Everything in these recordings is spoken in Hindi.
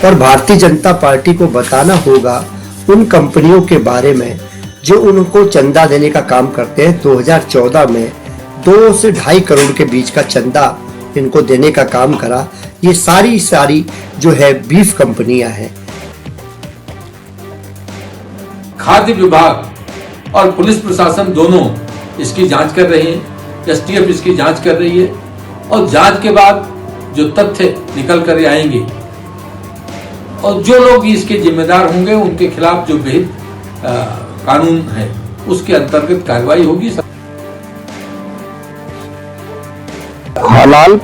और भारतीय जनता पार्टी को बताना होगा उन कंपनियों के बारे में जो उनको चंदा देने का काम करते हैं। 2014 में 2 से 2.5 करोड़ के बीच का चंदा इनको देने का काम करा। ये सारी जो है बीफ कंपनियां हैं। खाद्य विभाग और पुलिस प्रशासन दोनों इसकी जांच कर रहे हैं। एसटीएफ इसकी जांच कर रही है और जांच के बाद जो तथ्य निकल कर आएंगे और जो लोग इसके जिम्मेदार होंगे उनके खिलाफ जो विहित कानून है उसके अंतर्गत कार्रवाई होगी। हलाल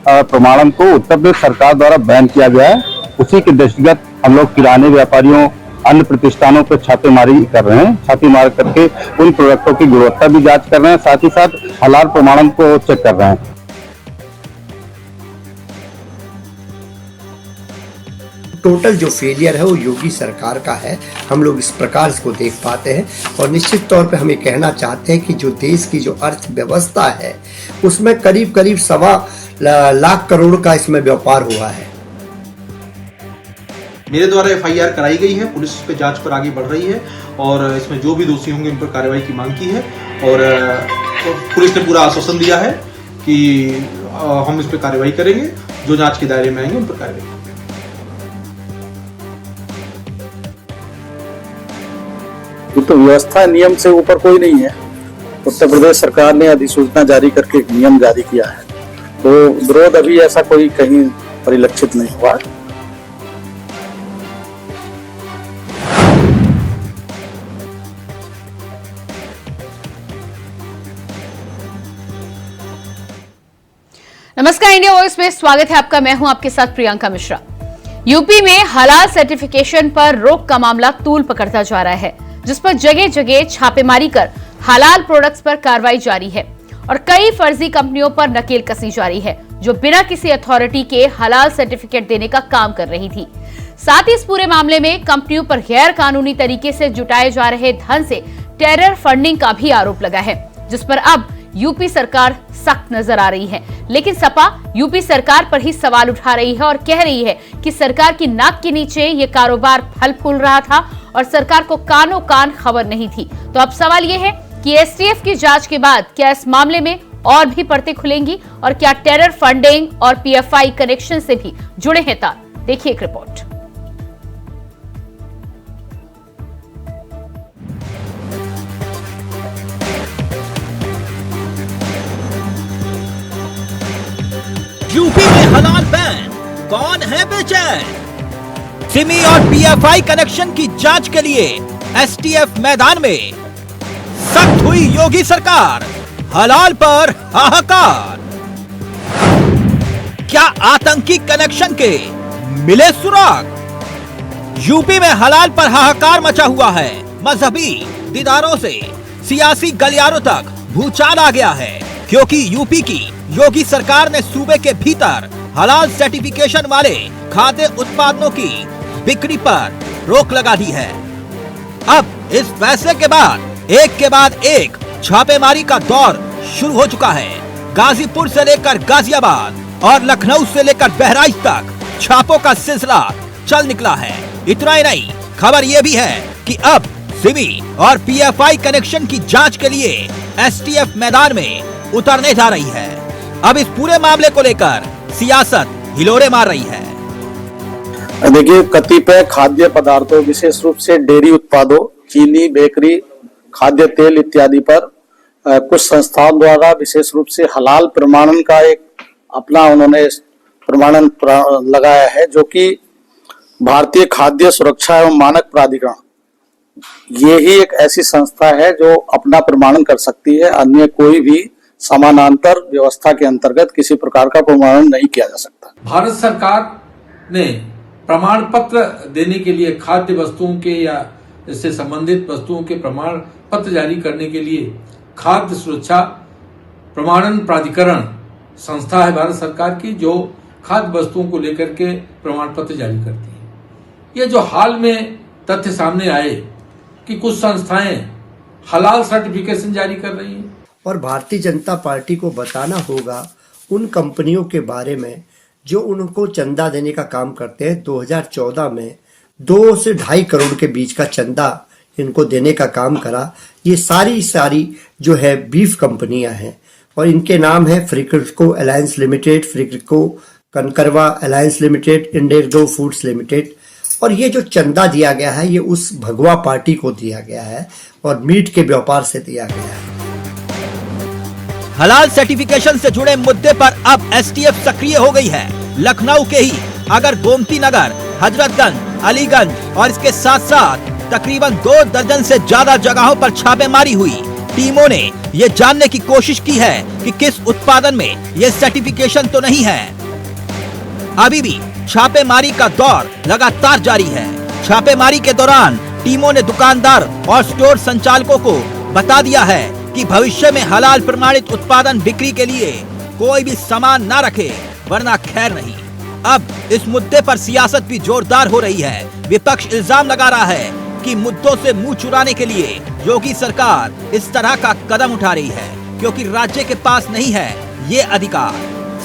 प्रमाणन को उत्तर प्रदेश सरकार द्वारा बैन किया गया है। उसी के दृष्टिगत हम लोग किराने व्यापारियों अन्य प्रतिष्ठानों पर छापेमारी कर रहे हैं। छापेमारी करके उन प्रोडक्टों की गुणवत्ता भी जांच कर रहे हैं, साथ ही साथ हलाल प्रमाणन को चेक कर रहे हैं। टोटल जो फेलियर है वो योगी सरकार का है। हम लोग इस प्रकार इसको देख पाते हैं और निश्चित तौर पे हम ये कहना चाहते हैं कि जो देश की जो अर्थव्यवस्था है उसमें करीब 1.25 लाख करोड़ का इसमें व्यापार हुआ है। मेरे द्वारा एफआईआर कराई गई है, पुलिस इस पे जांच पर आगे बढ़ रही है और इसमें जो भी दोषी होंगे उन पर कार्रवाई की मांग की है और पुलिस ने पूरा आश्वासन दिया है कि हम इस पर कार्रवाई करेंगे, जो जांच के दायरे में आएंगे उन पर कार्रवाई। तो व्यवस्था नियम से ऊपर कोई नहीं है। उत्तर प्रदेश सरकार ने अधिसूचना जारी करके एक नियम जारी किया है, तो विरोध अभी ऐसा कोई कहीं परिलक्षित नहीं हुआ। नमस्कार, इंडिया वॉइस में स्वागत है आपका। मैं हूं आपके साथ प्रियंका मिश्रा। यूपी में हलाल सर्टिफिकेशन पर रोक का मामला तूल पकड़ता जा रहा है, जिस पर जगह जगह छापेमारी कर हलाल प्रोडक्ट्स पर कार्रवाई जारी है और कई फर्जी कंपनियों पर नकेल कसी जा रही है जो बिना किसी अथॉरिटी के हलाल सर्टिफिकेट देने का काम कर रही थी। साथ ही इस पूरे मामले में कंपनियों पर गैर कानूनी तरीके से जुटाए जा रहे धन से टेरर फंडिंग का भी आरोप लगा है, जिस पर अब यूपी सरकार सख्त नजर आ रही है। लेकिन सपा यूपी सरकार पर ही सवाल उठा रही है और कह रही है कि सरकार की नाक के नीचे ये कारोबार फल फूल रहा था और सरकार को कानों कान खबर नहीं थी। तो अब सवाल ये है कि एसटीएफ की जांच के बाद क्या इस मामले में और भी परतें खुलेंगी और क्या टेरर फंडिंग और पीएफआई कनेक्शन से भी जुड़े हैं तार। देखिए एक रिपोर्ट। यूपी में हलाल बैन, कौन है बेचैन? सिमी और पीएफआई कनेक्शन की जांच के लिए एसटीएफ मैदान में। सख्त हुई योगी सरकार, हलाल पर हाहाकार। क्या आतंकी कनेक्शन के मिले सुराग? यूपी में हलाल पर हाहाकार मचा हुआ है। मजहबी दीदारों से सियासी गलियारों तक भूचाल आ गया है, क्योंकि यूपी की योगी सरकार ने सूबे के भीतर हलाल सर्टिफिकेशन वाले खाद्य उत्पादों की बिक्री पर रोक लगा दी है। अब इस फैसले के बाद एक छापेमारी का दौर शुरू हो चुका है। गाजीपुर से लेकर गाजियाबाद और लखनऊ से लेकर बहराइच तक छापों का सिलसिला चल निकला है। इतना ही नहीं, खबर यह भी है कि अब सिमी और पीएफआई कनेक्शन की जांच के लिए एसटीएफ मैदान में उतरने जा रही है। अब इस पूरे मामले को लेकर सियासत हिलोरे मार रही है। देखिए, कतिपय खाद्य पदार्थों, विशेष रूप से डेयरी उत्पादों, चीनी, बेकरी, खाद्य तेल इत्यादि पर कुछ संस्थाओं द्वारा विशेष रूप से हलाल प्रमाणन का एक अपना उन्होंने प्रमाणन लगाया है, जो कि भारतीय खाद्य सुरक्षा एवं मानक प्राधिकरण, ये ही एक ऐसी संस्था है जो अपना प्रमाणन कर सकती है। अन्य कोई भी समानांतर व्यवस्था के अंतर्गत किसी प्रकार का प्रमाणन नहीं किया जा सकता। भारत सरकार ने प्रमाण पत्र देने के लिए खाद्य वस्तुओं के या इससे संबंधित वस्तुओं के प्रमाण पत्र जारी करने के लिए खाद्य सुरक्षा प्रमाणन प्राधिकरण संस्था है भारत सरकार की, जो खाद्य वस्तुओं को लेकर के प्रमाण पत्र जारी करती है। ये जो हाल में तथ्य सामने आए कि कुछ संस्थाएं हलाल सर्टिफिकेशन जारी कर रही हैं और भारतीय जनता पार्टी को बताना होगा उन कंपनियों के बारे में जो उनको चंदा देने का काम करते हैं। 2014 में 2 से 2.5 करोड़ के बीच का चंदा इनको देने का काम करा। ये सारी जो है बीफ कंपनियां हैं और इनके नाम है फ्रिक्रिको अलायंस लिमिटेड, फ्रिक्रिको कनकरवा alliance limited, Indigo foods limited. और ये जो चंदा दिया गया है ये उस भगवा पार्टी को दिया गया है और मीट के व्यापार से दिया गया है। हलाल सर्टिफिकेशन से जुड़े मुद्दे पर अब एसटीएफ सक्रिय हो गई है। लखनऊ के ही अगर गोमती नगर, हजरतगंज, अलीगंज और इसके साथ साथ तकरीबन 2 दर्जन से ज्यादा जगहों पर छापेमारी हुई। टीमों ने ये जानने की कोशिश की है कि किस उत्पादन में ये सर्टिफिकेशन तो नहीं है। अभी भी छापेमारी का दौर लगातार जारी है। छापेमारी के दौरान टीमों ने दुकानदार और स्टोर संचालकों को बता दिया है कि भविष्य में हलाल प्रमाणित उत्पादन बिक्री के लिए कोई भी सामान ना रखे, वरना खैर नहीं। अब इस मुद्दे पर सियासत भी जोरदार हो रही है। विपक्ष इल्जाम लगा रहा है कि मुद्दों से मुंह चुराने के लिए योगी सरकार इस तरह का कदम उठा रही है, क्योंकि राज्य के पास नहीं है ये अधिकार।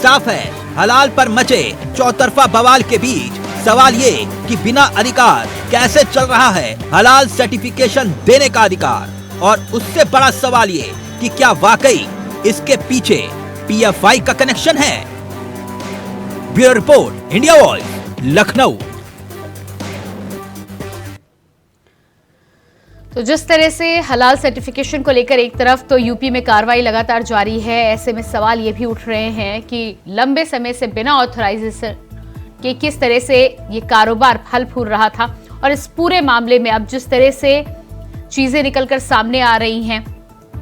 साफ है, हलाल पर मचे चौतरफा बवाल के बीच सवाल ये कि बिना अधिकार कैसे चल रहा है हलाल सर्टिफिकेशन देने का अधिकार। और उससे बड़ा सवाल ये कि क्या वाकई इसके पीछे पीएफआई का कनेक्शन है। Bureau report, India voice, Lucknow. तो जिस तरह से हलाल सर्टिफिकेशन को लेकर एक तरफ तो यूपी में कार्रवाई लगातार जारी है, ऐसे में सवाल ये भी उठ रहे हैं कि लंबे समय से बिना ऑथराइजेशन के किस तरह से ये कारोबार फल फूल रहा था। और इस पूरे मामले में अब जिस तरह से चीजें निकलकर सामने आ रही हैं,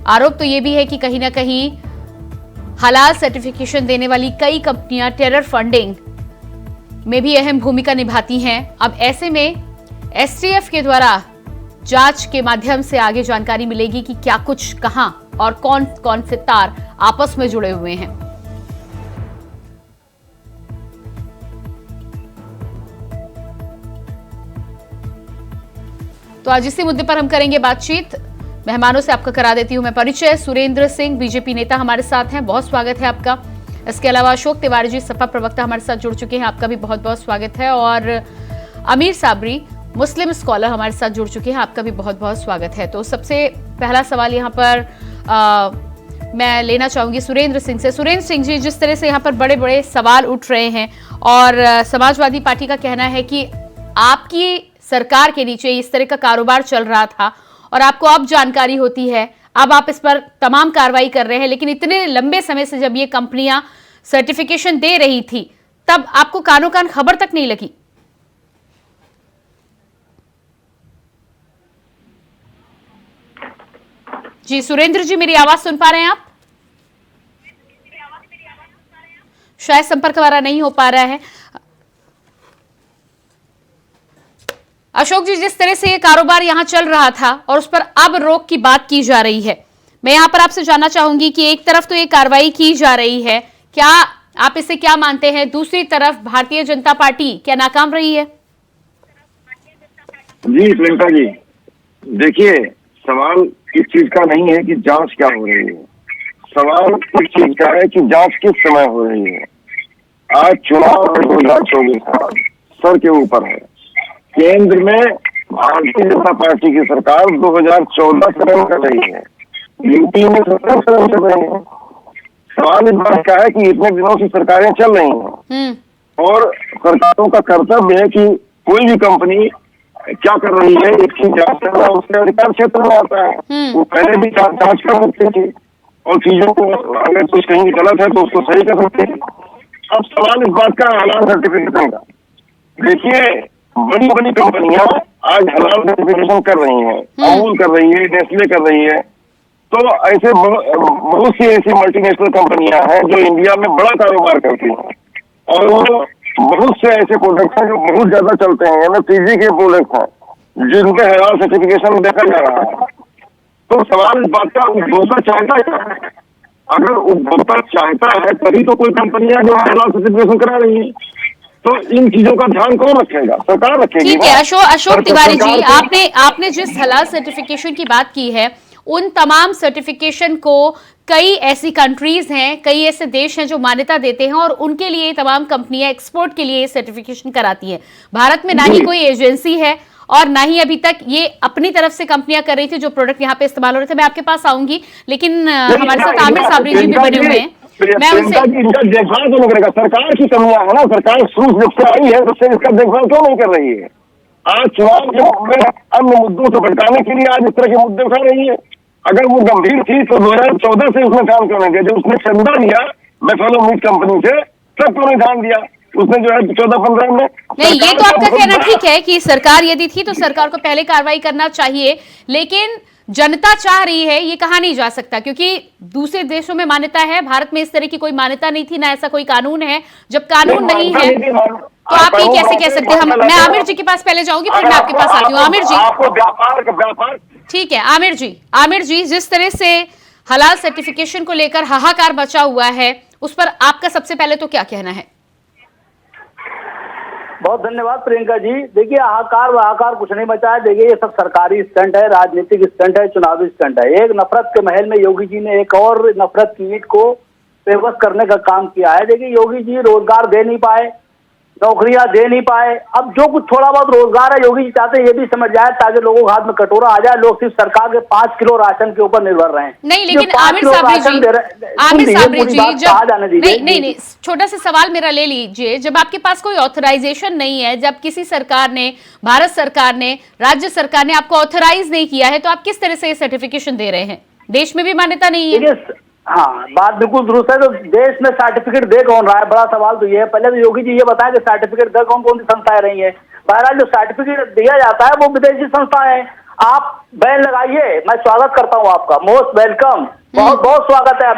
आरोप तो ये भी है कि कहीं ना कहीं हलाल सर्टिफिकेशन देने वाली कई कंपनियां टेरर फंडिंग में भी अहम भूमिका निभाती हैं। अब ऐसे में एसटीएफ के द्वारा जांच के माध्यम से आगे जानकारी मिलेगी कि क्या कुछ कहां और कौन कौन से तार आपस में जुड़े हुए हैं। तो आज इसी मुद्दे पर हम करेंगे बातचीत। मेहमानों से आपका करा देती हूं मैं परिचय। सुरेंद्र सिंह बीजेपी नेता हमारे साथ हैं, बहुत स्वागत है आपका। इसके अलावा अशोक तिवारी जी सपा प्रवक्ता हमारे साथ जुड़ चुके हैं, आपका भी बहुत बहुत स्वागत है। और अमीर साबरी मुस्लिम स्कॉलर हमारे साथ जुड़ चुके हैं, आपका भी बहुत बहुत स्वागत है। तो सबसे पहला सवाल यहाँ पर मैं लेना चाहूंगी सुरेंद्र सिंह से। सुरेंद्र सिंह जी, जिस तरह से यहाँ पर बड़े बड़े सवाल उठ रहे हैं और समाजवादी पार्टी का कहना है कि आपकी सरकार के नीचे इस तरह का कारोबार चल रहा था और आपको अब जानकारी होती है, अब आप इस पर तमाम कार्रवाई कर रहे हैं, लेकिन इतने लंबे समय से जब ये कंपनियां सर्टिफिकेशन दे रही थी तब आपको कानो कान खबर तक नहीं लगी। जी सुरेंद्र जी, मेरी आवाज सुन पा रहे हैं आप? शायद संपर्क हमारा नहीं हो पा रहा है। अशोक जी, जिस तरह से ये कारोबार यहां चल रहा था और उस पर अब रोक की बात की जा रही है, मैं यहां पर आपसे जानना चाहूंगी कि एक तरफ तो ये कार्रवाई की जा रही है, क्या आप इसे क्या मानते हैं? दूसरी तरफ भारतीय जनता पार्टी क्या नाकाम रही है? जी प्रियंका जी, देखिए सवाल इस चीज का नहीं है कि जांच क्या हो रही है, सवाल इस चीज का है कि जांच किस समय हो रही है। आज चुनाव 2024 सर के ऊपर है। केंद्र में भारतीय जनता पार्टी की सरकार 2014 से रन कर रही है, यूपी में 17 से रन कर रही है। सवाल इस बात का है कि इतने दिनों से सरकारें चल रही हैं और सरकारों का कर्तव्य है कि कोई भी कंपनी क्या कर रही है इसकी जांच करना उसके अधिकार क्षेत्र में आता है। वो पहले भी जांच कर सकते थे और चीजों को अगर कुछ कहीं गलत है तो उसको सही कर सकते हैं। अब सवाल इस बात का हलाल सर्टिफिकेशन का, देखिए बड़ी बड़ी कंपनियां आज हलाल सर्टिफिकेशन कर रही हैं, अमूल कर रही है, नेस्ले कर रही है। तो ऐसे बहुत सी ऐसी मल्टीनेशनल कंपनियां हैं जो इंडिया में बड़ा कारोबार करती हैं और वो बहुत से ऐसे प्रोडक्ट हैं जो बहुत ज्यादा चलते हैं, एमएफपीजी के प्रोडक्ट हैं जिनके हलाल सर्टिफिकेशन देखा जा रहा है। तो सवाल इस बात का उपभोक्ता चाहता है, अगर उपभोक्ता चाहता है तभी तो कोई कंपनियां जो हलाल सर्टिफिकेशन करा रही है। तो इन चीजों का ध्यान कौन रखेगा? सरकार रखेगी। ठीक है अशोक तिवारी जी, आपने जिस हलाल सर्टिफिकेशन की बात की है उन तमाम सर्टिफिकेशन को कई ऐसी कंट्रीज हैं, कई ऐसे देश हैं जो मान्यता देते हैं और उनके लिए तमाम कंपनियां एक्सपोर्ट के लिए सर्टिफिकेशन कराती हैं। भारत में ना ही कोई एजेंसी है और ना ही अभी तक ये अपनी तरफ से कंपनियां कर रही थी जो प्रोडक्ट यहाँ पे इस्तेमाल हो रहे थे। मैं आपके पास आऊंगी, लेकिन हमारे साथ आमिर साबरी जी भी बने हुए हैं। मैं उनसे इनका देखभाल क्यों नहीं करेगा? सरकार की कमियां है ना, सरकार शुरू जब से आई है तब से इसका देखभाल क्यों नहीं कर रही है? आज चुनाव के में अन्य मुद्दों को भटकाने के लिए आज इस तरह के मुद्दे उठा रही है। अगर वो गंभीर थी तो 2014 से उसने काम क्यों नहीं किया? जब उसने चंदा लिया बफेलो मीट कंपनी से तब क्यों नहीं ध्यान दिया उसने? जो है 14-15 में नहीं, ये तो आपका कहना ठीक है कि सरकार यदि थी तो सरकार को पहले कार्रवाई करना चाहिए, लेकिन जनता चाह रही है ये कहा नहीं जा सकता क्योंकि दूसरे देशों में मान्यता है, भारत में इस तरह की कोई मान्यता नहीं थी, ना ऐसा कोई कानून है। जब कानून नहीं है तो आप ये कैसे कह सकते हैं? मैं आमिर जी के पास पहले जाऊंगी, फिर मैं आपके पास आती हूँ। आमिर जी, आपको व्यापार ठीक है। आमिर जी, जिस तरह से हलाल सर्टिफिकेशन को लेकर हाहाकार मचा हुआ है, उस पर आपका सबसे पहले तो क्या कहना है? बहुत धन्यवाद प्रियंका जी। देखिए, हाहाकार कुछ नहीं मचा है। देखिए, ये सब सरकारी स्टंट है, राजनीतिक स्टंट है, चुनावी स्टंट है। एक नफरत के महल में योगी जी ने एक और नफरत की ईंट को बेबस करने का काम किया है। देखिए, योगी जी रोजगार दे नहीं पाए, नौकरियां दे नहीं पाए। अब जो कुछ थोड़ा बहुत रोजगार है योगी जी चाहते हैं ये भी समझ जाए ताकि लोगों के हाथ में कटोरा आ जाए, लोग सिर्फ सरकार के 5 किलो राशन के ऊपर निर्भर रहे। नहीं, लेकिन आमिर साबरी जी, जब नहीं, छोटा सा सवाल मेरा ले लीजिए। जब आपके पास कोई ऑथराइजेशन नहीं है, जब किसी सरकार ने, भारत सरकार ने, राज्य सरकार ने आपको ऑथराइज नहीं किया है, तो आप किस तरह से सर्टिफिकेशन दे रहे हैं? देश में भी मान्यता नहीं है। हाँ, बात बिल्कुल दुरुस्त है। तो देश में सर्टिफिकेट दे कौन रहा है? बड़ा सवाल तो ये है। पहले तो योगी जी ये बताएं कि सर्टिफिकेट दे कौन सी संस्थाएं रही है। बहरहाल जो सर्टिफिकेट दिया जाता है वो विदेशी संस्थाएं हैं। आप बैन लगाइए, मैं स्वागत करता हूँ आपका, मोस्ट वेलकम, बहुत बहुत स्वागत है।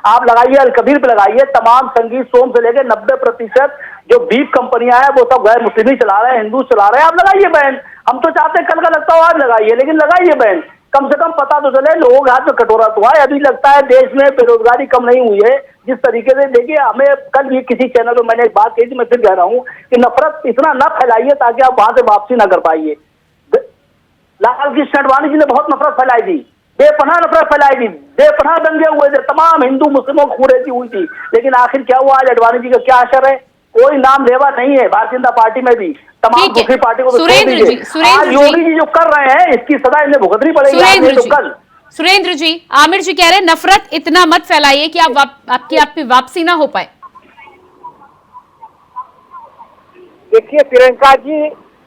आप लगाइए अलकबीर पे लगाइए। तमाम संगीत सोम से लेकर 90% जो बीफ कंपनियां हैं वो सब गैर मुस्लिम चला रहे हैं, हिंदू चला रहे हैं। आप लगाइए बैन। हम तो चाहते हैं कल का लगता हो आज लगाइए, लेकिन लगाइए बैन। कम से कम पता तो चले, लोगों के हाथ में कटोरा तो आए। अभी लगता है देश में बेरोजगारी कम नहीं हुई है जिस तरीके से। देखिए, हमें कल भी किसी चैनल पर मैंने एक बात कही थी, मैं फिर कह रहा हूँ कि नफरत इतना न फैलाइए ताकि आप वहां से वापसी ना कर पाइए। लाल कृष्ण आडवाणी जी ने बहुत नफरत फैलाई थी, बेपनाह नफरत फैलाई थी, बेपनाह दंगे हुए थे, तमाम हिंदू मुस्लिमों को खूरेजी हुई थी। लेकिन आखिर क्या हुआ? आज आडवाणी जी का क्या असर है? कोई नाम लेवा नहीं है भारतीय जनता पार्टी में भी। तमाम दूसरी पार्टी को सुरेंद्र योगी जी जो कर रहे हैं इसकी सजा इन्हें भुगतनी पड़ेगी। सुरेंद्र जी, आमिर जी कह रहे हैं नफरत इतना मत फैलाइए कि आपकी वापसी ना हो पाए। देखिए प्रियंका जी,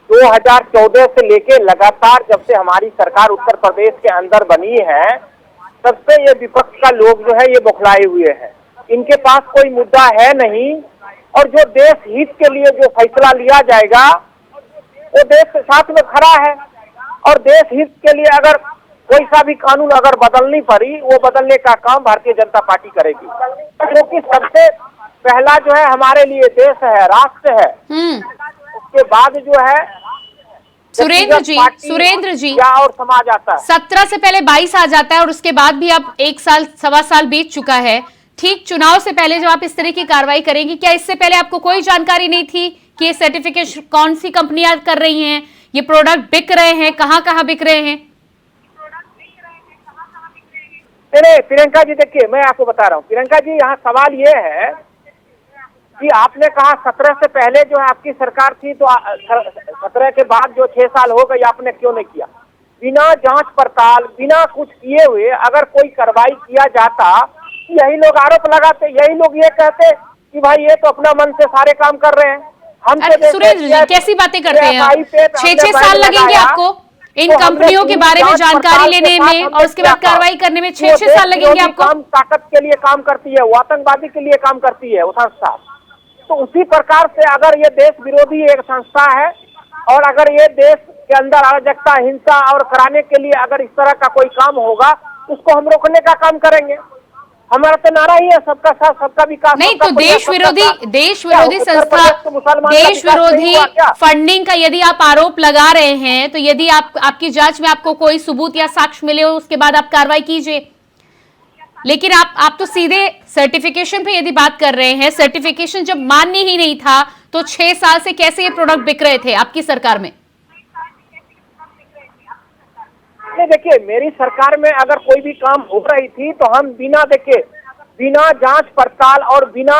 2014 से लेके लगातार जब से हमारी सरकार उत्तर प्रदेश के अंदर बनी है तब से ये विपक्ष का लोग जो है ये बौखलाए हुए हैं। इनके पास कोई मुद्दा है नहीं और जो देश हित के लिए जो फैसला लिया जाएगा वो देश के साथ में खड़ा है। और देश हित के लिए अगर कोई सा भी कानून अगर बदलनी पड़ी वो बदलने का काम भारतीय जनता पार्टी करेगी, क्योंकि सबसे पहला जो है हमारे लिए देश है, राष्ट्र है। उसके बाद जो है सुरेंद्र जी क्या और समाज आता है। 17 से पहले 22 आ जाता है और उसके बाद भी अब 1 साल 1.25 साल बीत चुका है। ठीक चुनाव से पहले जब आप इस तरह की कार्रवाई करेंगी, क्या इससे पहले आपको कोई जानकारी नहीं थी कि ये सर्टिफिकेशन कौन सी कंपनियां कर रही हैं, ये प्रोडक्ट बिक रहे हैं, कहां बिक रहे हैं? नहीं प्रियंका जी, देखिए मैं आपको बता रहा हूँ प्रियंका जी, यहाँ सवाल ये है कि आपने कहा 17 से पहले जो है आपकी सरकार थी, तो 17 के बाद जो 6 साल हो गए आपने क्यों नहीं किया? बिना जांच पड़ताल, बिना कुछ किए हुए अगर कोई कार्रवाई किया जाता, यही लोग आरोप लगाते, यही लोग ये कहते कि भाई ये तो अपना मन से सारे काम कर रहे हैं। हम सुरेंद्र जी कैसी बातें करते हैं? 6 साल लगेंगे आपको इन कंपनियों के बारे में जानकारी लेने में और उसके बाद कार्रवाई करने में 6 साल लगेंगे आपको। ताकत के लिए काम करती है, वो आतंकवादी के लिए काम करती है वो संस्था। तो उसी प्रकार से अगर ये देश विरोधी एक संस्था है और अगर ये देश के अंदर अराजकता, हिंसा और कराने के लिए अगर इस तरह का कोई काम होगा उसको हम रोकने का काम करेंगे। हमारा तो नारा ही है सबका साथ सबका विकास। नहीं तो देश विरोधी संस्था, देश विरोधी फंडिंग का यदि आप आरोप लगा रहे हैं तो यदि आपकी जांच में आपको कोई सबूत या साक्ष्य मिले उसके बाद आप कार्रवाई कीजिए। लेकिन आप तो सीधे सर्टिफिकेशन पे यदि बात कर रहे हैं, सर्टिफिकेशन जब मान्य ही नहीं था तो 6 साल से कैसे ये प्रोडक्ट बिक रहे थे आपकी सरकार में? नहीं देखिए, मेरी सरकार में अगर कोई भी काम हो रही थी तो हम बिना जांच पड़ताल और बिना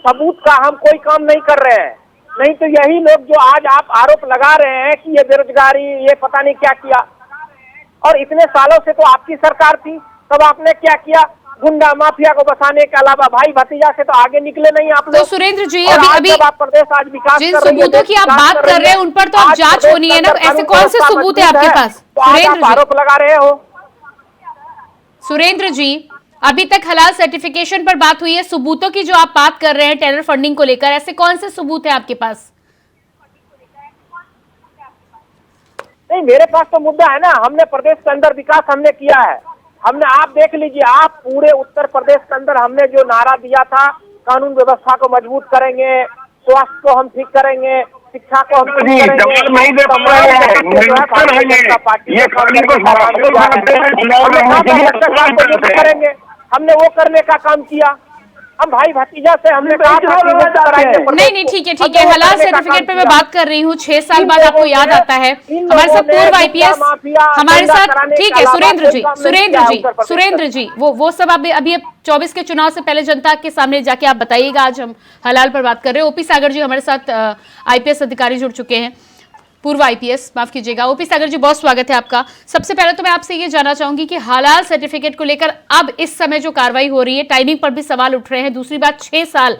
सबूत का हम कोई काम नहीं कर रहे हैं। नहीं तो यही लोग जो आज आप आरोप लगा रहे हैं कि ये बेरोजगारी, ये पता नहीं क्या किया, और इतने सालों से तो आपकी सरकार थी, तब आपने क्या किया? गुंडा माफिया को बसाने के अलावा भाई भतीजा से तो आगे निकले नहीं आप लोग। तो सुरेंद्र जी, और अभी जब आप प्रदेश आज विकास जिन कर रही है, सबूतों की आप बात कर रहे हैं उन पर तो अब जांच होनी है ना, ऐसे कौन से सबूत है आपके पास? सुरेंद्र आरोप लगा रहे हो। सुरेंद्र जी, अभी तक हलाल सर्टिफिकेशन पर बात हुई है, सबूतों की जो आप बात कर रहे हैं टेरर फंडिंग को लेकर, ऐसे कौन से सबूत है आपके पास? नहीं, मेरे पास तो मुद्दा है ना, हमने प्रदेश के अंदर विकास हमने किया है। हमने, आप देख लीजिए, आप पूरे उत्तर प्रदेश के अंदर हमने जो नारा दिया था, कानून व्यवस्था को मजबूत करेंगे, स्वास्थ्य को हम ठीक करेंगे, शिक्षा को हम ठीक करेंगे, नहीं दे पा रहे हैं, करेंगे, हमने वो करने का काम किया। हम भाई भतीजा से हमने कहा नहीं, ठीक है, हलाल सर्टिफिकेट पे मैं बात कर रही हूँ। 6 साल बाद आपको याद आता है, हमारे साथ पूर्व IPS हमारे साथ, ठीक है सुरेंद्र जी, वो सब अभी 24 के चुनाव से पहले जनता के सामने जाके आप बताइएगा। आज हम हलाल पर बात कर रहे हैं। OP सागर जी हमारे साथ IPS अधिकारी जुड़ चुके हैं, पूर्व IPS, माफ कीजिएगा। OP सागर जी, बहुत स्वागत है आपका। सबसे पहले तो मैं आपसे ये जानना चाहूंगी कि हलाल सर्टिफिकेट को लेकर अब इस समय जो कार्रवाई हो रही है, टाइमिंग पर भी सवाल उठ रहे हैं। दूसरी बात, 6 साल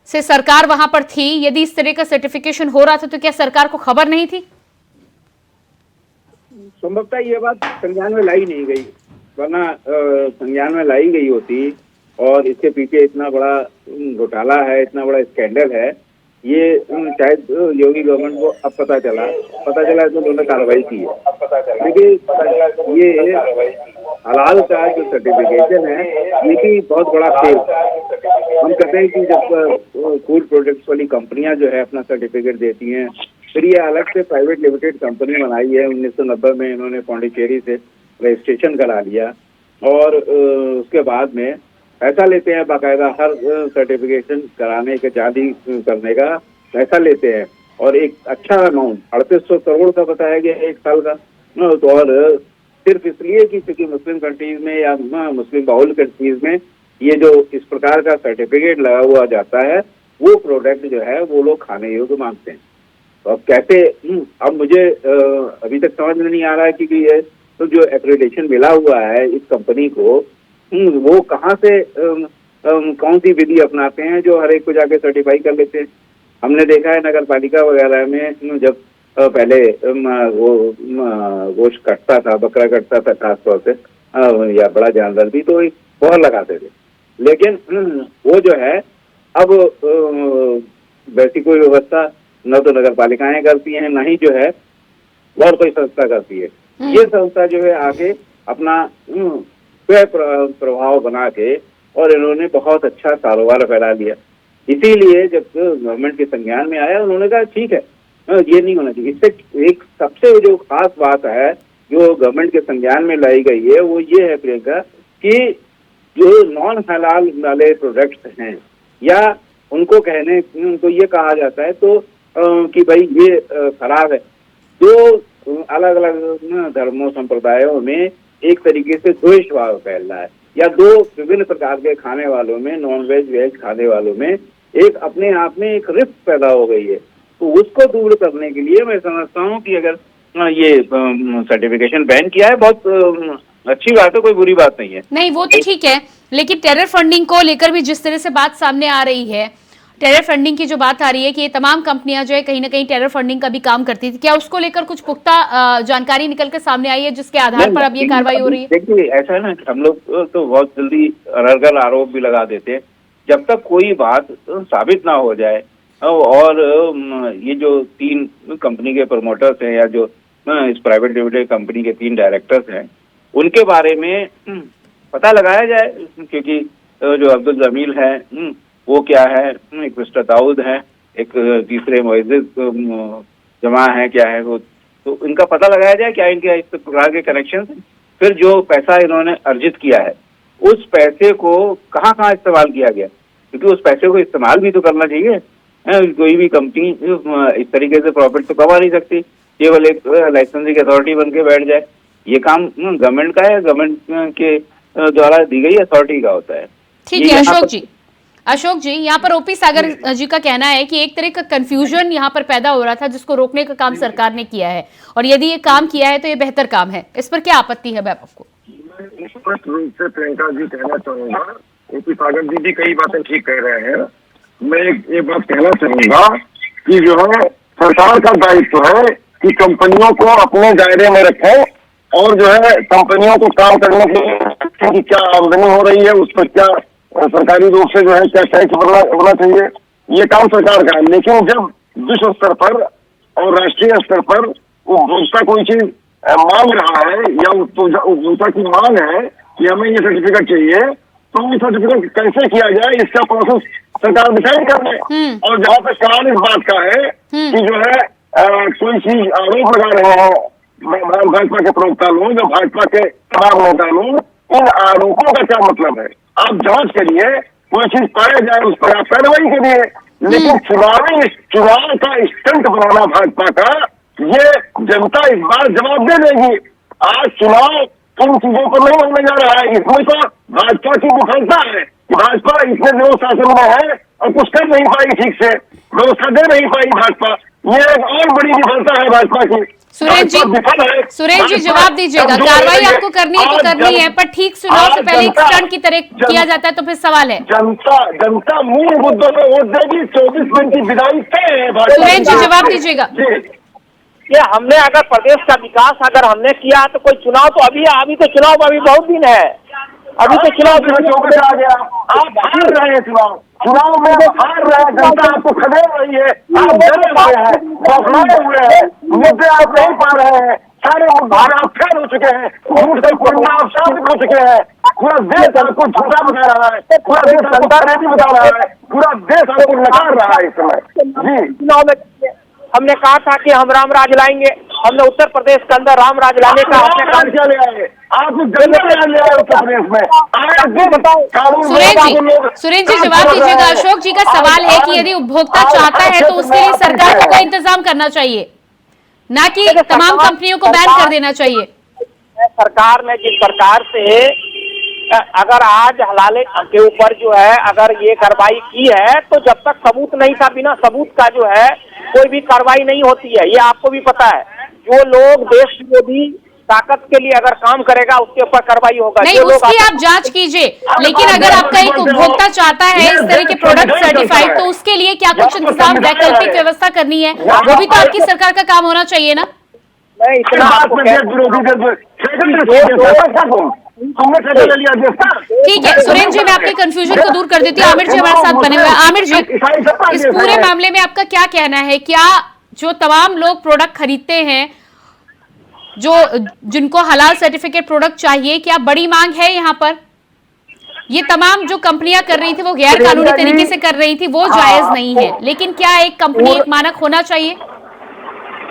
से सरकार वहां पर थी, यदि इस तरह का सर्टिफिकेशन हो रहा था तो क्या सरकार को खबर नहीं थी? संभवतः ये बात संज्ञान में लाई नहीं गई, वरना संज्ञान में लाई गई होती। और इसके पीछे इतना बड़ा घोटाला है, इतना बड़ा स्कैंडल है, ये शायद योगी गवर्नमेंट को अब पता चला तो उन्होंने कार्रवाई की है। देखिए, ये हलाल का जो सर्टिफिकेशन है, ये भी बहुत बड़ा फेल। हम कहते हैं कि जब फूड प्रोडक्ट्स वाली कंपनियां जो है अपना सर्टिफिकेट देती हैं, फिर ये अलग से प्राइवेट लिमिटेड कंपनी बनाई है। 1990 में इन्होंने पौंडीचेरी से रजिस्ट्रेशन करा लिया, और उसके बाद में पैसा लेते हैं, बाकायदा हर सर्टिफिकेशन कराने के जारी करने का पैसा लेते हैं, और एक अच्छा अमाउंट 3800 करोड़ का बताया गया है 1 साल का। तो और सिर्फ इसलिए कि क्योंकि मुस्लिम कंट्रीज में या मुस्लिम बाहुल कंट्रीज में ये जो इस प्रकार का सर्टिफिकेट लगा हुआ जाता है, वो प्रोडक्ट जो है वो लोग खाने योग्य मांगते हैं। तो अब कैसे, अब मुझे अभी तक समझ में नहीं आ रहा है कि ये तो जो एक्रेडिटेशन मिला हुआ है इस कंपनी को, वो कहाँ से कौन सी विधि अपनाते हैं जो हर एक को जाके सर्टिफाई कर लेते हैं। हमने देखा है नगर पालिका वगैरह में, जब पहले वो गोश्त कटता था, बकरा कटता था खासतौर से, या बड़ा जानवर भी, तो मोहर लगाते थे। लेकिन वो जो है अब वैसी कोई व्यवस्था न तो नगर पालिकाएं करती हैं, न ही जो है और कोई संस्था करती है। ये संस्था जो है आगे अपना प्रभाव बना के, और इन्होंने बहुत अच्छा कारोबार फैला लिया। इसीलिए जब गवर्नमेंट के संज्ञान में आया, उन्होंने कहा ठीक है, ये नहीं होना चाहिए। इससे एक सबसे जो खास बात है जो गवर्नमेंट के संज्ञान में लाई गई है, वो ये है प्रियंका, कि जो नॉन हलाल वाले प्रोडक्ट्स हैं, या उनको ये कहा जाता है तो कि भाई ये खराब है, जो अलग अलग धर्मों संप्रदायों में एक तरीके से द्वेष भाव फैल रहा है, या दो विभिन्न प्रकार के खाने वालों में, नॉन वेज वेज खाने वालों में एक अपने आप में एक रिफ्ट पैदा हो गई है। तो उसको दूर करने के लिए मैं समझता हूँ कि अगर ये सर्टिफिकेशन बैन किया है, बहुत अच्छी बात है, कोई बुरी बात नहीं है। नहीं, वो तो ठीक है, लेकिन टेरर फंडिंग को लेकर भी जिस तरह से बात सामने आ रही है, टेरर फंडिंग की जो बात आ रही है कि ये तमाम कंपनियां जो है कहीं ना कहीं टेरर फंडिंग का भी काम करती थी, क्या उसको लेकर कुछ पुख्ता जानकारी निकल के सामने आई है जिसके आधार पर अब ये कार्रवाई हो रही है? देखिए, ऐसा है ना, हम लोग तो बहुत जल्दी अरगल आरोप भी लगा देते हैं। जब तक कोई बात साबित ना हो जाए, और ये जो 3 कंपनी के प्रमोटर्स हैं, या जो इस प्राइवेट लिमिटेड कंपनी के 3 डायरेक्टर्स हैं, उनके बारे में पता लगाया जाए। क्योंकि जो अब्दुल जमील है वो क्या है, एक मिस्टर दाऊद है, एक तीसरे मोइज़ जमा है, क्या है वो, तो इनका पता लगाया जाए क्या इनके इस प्रकार के कनेक्शन है। फिर जो पैसा इन्होंने अर्जित किया है, उस पैसे को कहाँ कहाँ इस्तेमाल किया गया, क्योंकि उस पैसे को इस्तेमाल भी तो करना चाहिए। कोई भी कंपनी इस तरीके से प्रॉफिट तो कमा नहीं सकती। केवल एक लाइसेंसिंग अथॉरिटी बन के बैठ जाए। ये काम गवर्नमेंट का है, गवर्नमेंट के द्वारा दी गई अथॉरिटी का होता है। ठीक है अशोक जी यहाँ पर ओपी सागर जी का कहना है कि एक तरह का कंफ्यूजन यहाँ पर पैदा हो रहा था, जिसको रोकने का काम सरकार ने किया है, और यदि ये काम किया है तो ये बेहतर काम है। इस पर क्या आपत्ति है मैम आपको? मैं स्पष्ट रूप से प्रियंका जी कहना चाहूंगा, ओपी सागर जी भी कई बातें ठीक कह रहे हैं। मैं एक बात कहना चाहूंगा कि जो है सरकार का दायित्व है कि कंपनियों को अपने दायरे में रखें और जो है कंपनियों को काम करने के लिए कि क्या आमदनी हो रही है, उस पर क्या सरकारी रूप से जो है क्या टैक्स होना चाहिए, ये काम सरकार का है। लेकिन जब विश्व स्तर पर और राष्ट्रीय स्तर पर उपभोक्ता कोई चीज मांग रहा है या उपभोक्ता की मांग है कि हमें ये सर्टिफिकेट चाहिए, तो ये सर्टिफिकेट कैसे किया जाए इसका प्रोसेस सरकार डिसाइड कर ले। और जहाँ तक सवाल इस बात का है कि जो है कोई चीज आरोप लगा रहे हैं भाजपा के प्रवक्ता लोग या भाजपा के तमाम नेता लोग, इन आरोपों का क्या मतलब है? आप जांच करिए, कोई चीज पाया जाए उस पर आप कार्रवाई करिए। लेकिन चुनाव का स्टंट बनाना भाजपा का, ये जनता इस बार जवाब दे देगी। आज चुनाव इन चीजों पर नहीं होने जा रहा है। इसमें तो भाजपा की विफलता है। भाजपा इतने दिनों शासन में है और कुछ कर नहीं पाई, ठीक से व्यवस्था दे नहीं पाई भाजपा। ये एक और बड़ी विफलता है भाजपा की। सुरेश जी जवाब दीजिएगा, कार्रवाई आपको करनी है तो करनी है, पर ठीक चुनाव से पहले एक स्टंट की तरह किया जाता है तो फिर सवाल है। जनता मूल मुद्दों में वोट देगी, 24 दिन की विदाई तय है। सुरेश जी जवाब दीजिएगा। ये हमने अगर प्रदेश का विकास अगर हमने किया तो कोई चुनाव तो अभी तो चुनाव में अभी बहुत दिन है, अभी तो चुनाव आ गया। आप हार रहे हैं चुनाव में वो हार रहे हैं, जनता आपको खदेड़ रही है, आप डरे हुए हैं, बौखलाए हुए हैं, मुद्दे आप नहीं पा रहे हैं, सारे मुद्दे आप फेल हो चुके हैं, झूठ का कोयला आप साबित हो चुके हैं। पूरा देश आपको झूठा बता रहा है, पूरा देश आपको नहीं बता रहा है, पूरा देश आपको नकार रहा है इस समय। जी चुनाव में हमने कहा था कि हम राम राज लाएंगे, हमने उत्तर प्रदेश के अंदर राम राज लाने का अपने काम क्या ले आए? आप ले आए उत्तर प्रदेश में? सुरेश जी जवाब दीजिएगा। अशोक जी का सवाल है कि यदि उपभोक्ता चाहता है तो उसके लिए सरकार को कोई इंतजाम करना चाहिए, ना कि तमाम कंपनियों को बैन कर देना चाहिए। सरकार ने जिस प्रकार से अगर आज हलाले के ऊपर जो है अगर ये कार्रवाई की है, तो जब तक सबूत नहीं था, बिना सबूत का जो है कोई भी कार्रवाई नहीं होती है। ये आपको भी पता है। जो लोग देश विरोधी ताकत के लिए अगर काम करेगा उसके ऊपर कार्रवाई होगा। नहीं, उसकी आप जांच कीजिए, लेकिन अगर आपका एक उपभोक्ता चाहता है इस तरह के प्रोडक्ट सर्टिफाइड, तो उसके लिए क्या कुछ इंतजाम, वैकल्पिक व्यवस्था करनी है, वो भी तो आपकी सरकार का काम होना चाहिए ना। ठीक है सुरेश जी, मैं आपके कंफ्यूजन को दूर कर देती हूँ। आमिर जी हमारे साथ बने हुए हैं। आमिर जी, इस पूरे मामले में आपका क्या कहना है? क्या जो तमाम लोग प्रोडक्ट खरीदते हैं, जिनको हलाल सर्टिफिकेट प्रोडक्ट चाहिए, क्या बड़ी मांग है यहाँ पर? ये तमाम जो कंपनियां कर रही थी वो गैर कानूनी तरीके से कर रही थी, वो जायज नहीं है, लेकिन क्या एक कंपनी एक मानक होना चाहिए?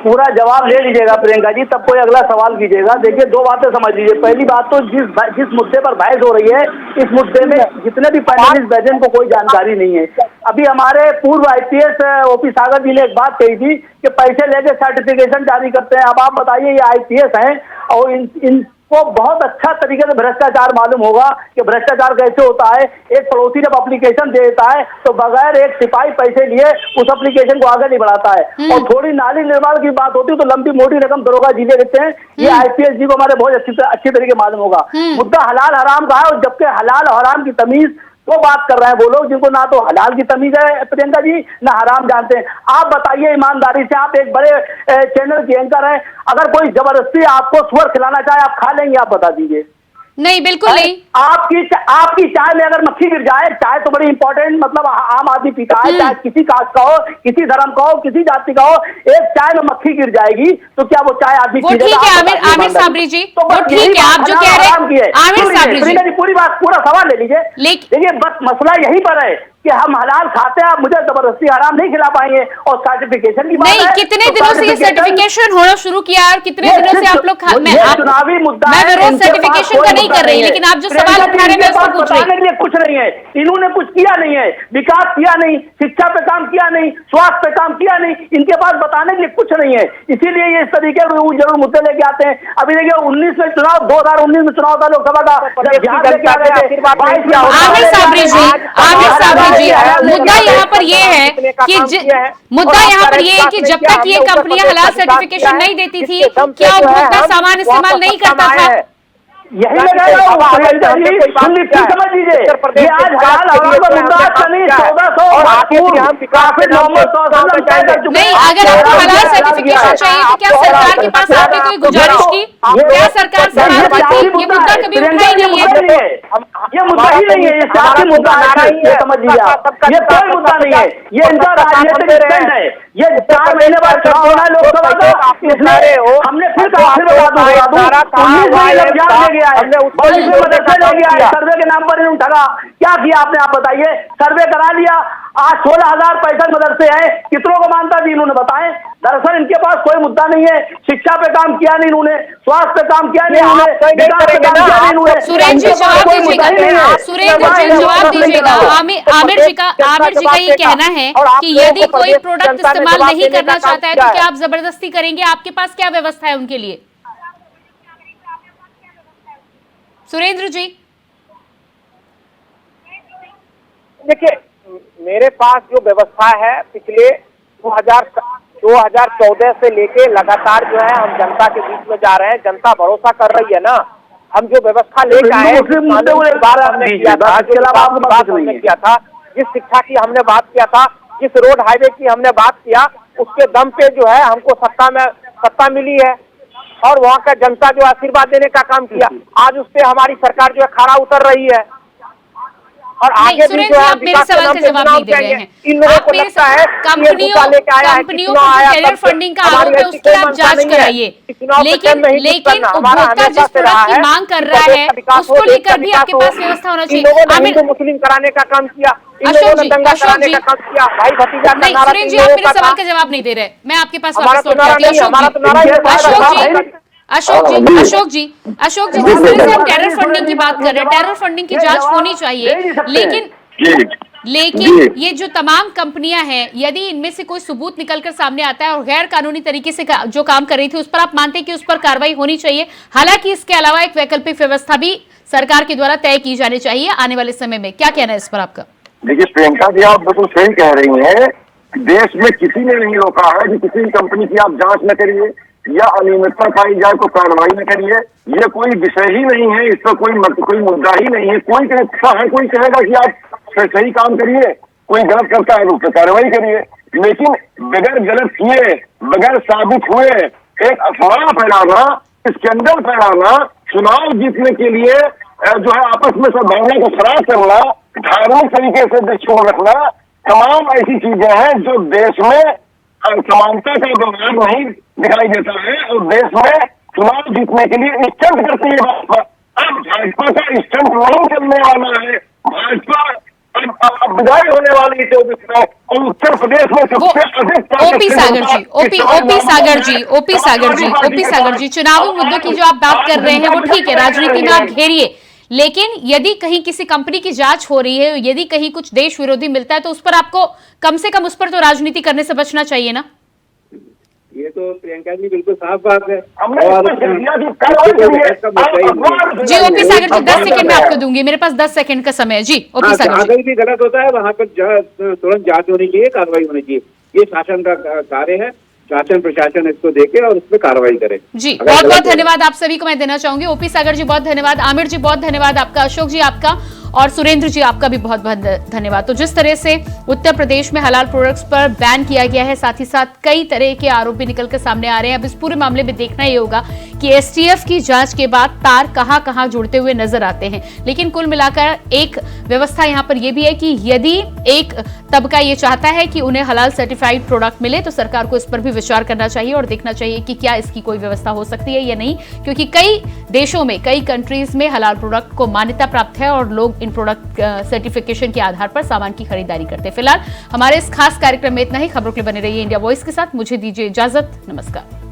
पूरा जवाब ले लीजिएगा प्रियंका जी, तब कोई अगला सवाल कीजिएगा। देखिए, दो बातें समझ लीजिए। पहली बात तो जिस मुद्दे पर बहस हो रही है, इस मुद्दे में जितने भी पैनलिस्ट बैठे को कोई जानकारी नहीं है। अभी हमारे पूर्व IPS ओपी सागर जी ने एक बात कही थी कि पैसे लेके सर्टिफिकेशन जारी करते हैं। अब आप बताइए, ये IPS हैं और इनको बहुत अच्छा तरीके से भ्रष्टाचार मालूम होगा कि भ्रष्टाचार कैसे होता है। एक पड़ोसी जब एप्लीकेशन देता है तो बगैर एक सिपाही पैसे लिए उस एप्लीकेशन को आगे नहीं बढ़ाता है। और थोड़ी नाली निर्माण की बात होती है तो लंबी मोटी रकम दरोगा जी ले देते हैं। ये IPS जी को हमारे बहुत अच्छी तरीके मालूम होगा। मुद्दा हलाल हराम का है, और जबकि हलाल हराम की तमीज वो बात कर रहे हैं वो लोग जिनको ना तो हलाल की तमीज है प्रियंका जी, ना हराम जानते हैं। आप बताइए ईमानदारी से, आप एक बड़े चैनल की एंकर हैं, अगर कोई जबरदस्ती आपको सुअर खिलाना चाहे, आप खा लेंगे? आप बता दीजिए। नहीं, बिल्कुल नहीं। आपकी चाय में अगर मक्खी गिर जाए, चाय तो बड़ी इंपॉर्टेंट, मतलब आम आदमी पीता है, चाहे किसी कास्ट का हो, किसी धर्म का हो, किसी जाति का हो, एक चाय में मक्खी गिर जाएगी तो क्या वो चाय आदमी वो ठीक है? आमिर साबरी जी, वो ठीक है, आप जो कह रहे हैं आमिर साबरी जी, पूरी बात, पूरा सवाल ले लीजिए। देखिए, बस मसला यहीं पर है कि हम हलाल खाते हैं, आप मुझे जबरदस्ती हराम नहीं खिला पाएंगे। और सर्टिफिकेशन की बात नहीं, है, कितने तो दिनों से ये सर्टिफिकेशन होना शुरू किया और कितने दिनों से आप लोग चुनावी मुद्दा मैं है, विरोध इनके सर्टिफिकेशन पास का कोई नहीं मुद्दा कर रही, है। लेकिन आप जो प्रियंका सवाल जी, उठा रहे हैं इनके मैं उसको पास पूछ रही। बताने के लिए कुछ नहीं है, इन्होंने कुछ किया नहीं है, विकास किया नहीं, शिक्षा पे काम किया नहीं, स्वास्थ्य पे काम किया नहीं, इनके पास बताने के लिए कुछ नहीं है। इसीलिए ये इस तरीके के जरूर मुद्दे लेके आते हैं। अभी देखिए 19 में चुनाव, 2019 में चुनाव था लोकसभा का, जब बिहार लेके आ गए थे, आमिर साबरी जी, मुद्दा यहाँ पर ये है कि मुद्दा यहाँ पर ये है कि जब तक ये कंपनियां हलाल सर्टिफिकेशन नहीं देती थी, क्या उपभोक्ता सामान इस्तेमाल नहीं करता था? यही लगाया समझ लीजिए, ये आज हलाल हलाल का मुद्दा नहीं, 1400 नहीं, अगर आपको हलाल सर्टिफिकेशन चाहिए तो क्या सरकार के पास आपने कोई गुजारिश की? क्या सरकार से बात की थी? ये मुद्दा कभी उठा ही नहीं है। ये मुद्दा ही नहीं है, ये सियासी मुद्दा है, समझ लीजिए आप, ये कोई मुद्दा नहीं है, ये इनका राजनीतिक स्टैंड है। ये 4 महीने बाद चुनाव होना है लोकसभा का, इसलिए हमने फिर कहा, फिर बता दूं 19 में ले गया है, 22 में मदरसे ले गया है, सर्वे के नाम पर इन्होंने ठगा। क्या किया आपने, आप बताइए? सर्वे करा लिया, आज 16,065 मदरसे हैं, कितनों को मानता भी इन्होंने बताएं। दरअसल इनके पास कोई मुद्दा नहीं है, शिक्षा पे काम किया नहीं इन्होंने, स्वास्थ्य पे काम किया नहीं इन्होंने, विकास पे काम किया नहीं इन्होंने। सुरेंद्र जी जवाब दीजिएगा, सुरेंद्र जी जवाब दीजिएगा। आमिर जी का ये कहना है कि यदि कोई प्रोडक्ट इस्तेमाल नहीं करना चाहता है तो क्या आप जबरदस्ती करेंगे? आपके पास क्या व्यवस्था है उनके लिए? सुरेंद्र जी, देखिए मेरे पास जो व्यवस्था है पिछले 2014 से लेके लगातार जो है हम जनता के बीच में जा रहे हैं, जनता भरोसा कर रही है ना। हम जो व्यवस्था लेकर आए, हमने किया था, जिस शिक्षा की हमने बात किया था, जिस रोड हाईवे की हमने बात किया, उसके दम पे जो है हमको सत्ता मिली है और वहाँ का जनता जो आशीर्वाद देने का काम किया। आज उससे हमारी सरकार जो है खड़ा उतर रही है और आगे भी जो है आप मेरे सवाल का जवाब नहीं दे रहे हैं। इन लोगों को लगता है कंपनियों को टेरर फंडिंग का आरोप है, उसकी आप जांच कराइए, लेकिन उपभोक्ता जिस प्रोडक्ट की मांग कर रहा है उसको लेकर भी आपके पास व्यवस्था होना चाहिए। हिंदू मुस्लिम कराने का काम किया, अशोक जी, कराने का काम किया, भाई भतीजा नहीं, सुरेंद्र जी आप मेरे सवाल का जवाब नहीं दे रहे, मैं आपके पास वापस लौट जाती हूँ। अशोक जी, जिस तरह से हम टेरर फंडिंग की बात कर रहे हैं, टेरर फंडिंग की जांच होनी चाहिए, लेकिन ये जो तमाम कंपनियां हैं, यदि इनमें से कोई सबूत निकलकर सामने आता है और गैर कानूनी तरीके से जो काम कर रही थी उस पर आप मानते हैं कि उस पर कार्रवाई होनी चाहिए। हालांकि इसके अलावा एक वैकल्पिक व्यवस्था भी सरकार के द्वारा तय की जानी चाहिए आने वाले समय में। क्या कहना है इस पर आपका? देखिए प्रियंका जी, आप बिल्कुल सही कह रही हैं। देश में किसी ने नहीं रोका है कि किसी भी कंपनी की आप जांच न करिए या अनियमितता पाई जाए तो कार्रवाई न करिए। ये कोई विषय ही नहीं है, इस पर कोई मुद्दा ही नहीं है। कोई कहेगा कि आप सही काम करिए, कोई गलत करता है तो उस पर कार्रवाई करिए, लेकिन बगैर गलत किए, बगैर साबित हुए एक अफवाह फैलाना, स्कैंडल फैलाना, चुनाव जीतने के लिए जो है आपस में सद्भावना को खराब करना, धार्मिक तरीके से दृष्टिकोण रखना, तमाम ऐसी चीजें हैं जो देश में समानता का व्यवहार नहीं दिखाई देता है और देश में चुनाव जीतने के लिए स्टंट करती है भाजपा। अब भाजपा का स्टंट नहीं चलने वाला है। भाजपा अब विदाई होने वाली 24 में और उत्तर प्रदेश में सबसे अधिक ओपी सागर जी, चुनावी मुद्दों की जो आप बात कर रहे हैं वो ठीक है, राजनीति में आप घेरिए, लेकिन यदि कहीं किसी कंपनी की जांच हो रही है, यदि कहीं कुछ देश विरोधी मिलता है तो उस पर आपको कम से कम उस पर तो राजनीति करने से बचना चाहिए ना। ये तो प्रियंका जी बिल्कुल साफ बात है। जी ओपी सागर जी, 10 सेकंड में आपको दूंगी, मेरे पास 10 सेकंड का समय है। जी ओपी सागर जी, भी गलत होता है वहाँ पर तुरंत जांच होनी चाहिए, कार्रवाई होनी चाहिए। ये शासन का कार्य है, शासन प्रशासन इसको देखे और उसमें कार्रवाई करे। जी बहुत बहुत धन्यवाद आप सभी को मैं देना चाहूंगी। ओपी सागर जी बहुत धन्यवाद, आमिर जी बहुत धन्यवाद आपका, अशोक जी आपका और सुरेंद्र जी आपका भी बहुत बहुत धन्यवाद। तो जिस तरह से उत्तर प्रदेश में हलाल प्रोडक्ट्स पर बैन किया गया है, साथ ही साथ कई तरह के आरोप भी निकलकर सामने आ रहे हैं। अब इस पूरे मामले में देखना ये होगा कि एसटीएफ की जांच के बाद तार कहां-कहां जुड़ते हुए नजर आते हैं। लेकिन कुल मिलाकर एक व्यवस्था यहां पर यह भी है कि यदि एक तबका ये चाहता है कि उन्हें हलाल सर्टिफाइड प्रोडक्ट मिले तो सरकार को इस पर भी विचार करना चाहिए और देखना चाहिए कि क्या इसकी कोई व्यवस्था हो सकती है या नहीं, क्योंकि कई देशों में, कई कंट्रीज में हलाल प्रोडक्ट को मान्यता प्राप्त है और लोग इन प्रोडक्ट सर्टिफिकेशन के आधार पर सामान की खरीदारी करते हैं। फिलहाल हमारे इस खास कार्यक्रम में इतना ही। खबरों के लिए बने रहिए इंडिया वॉइस के साथ। मुझे दीजिए इजाजत। नमस्कार।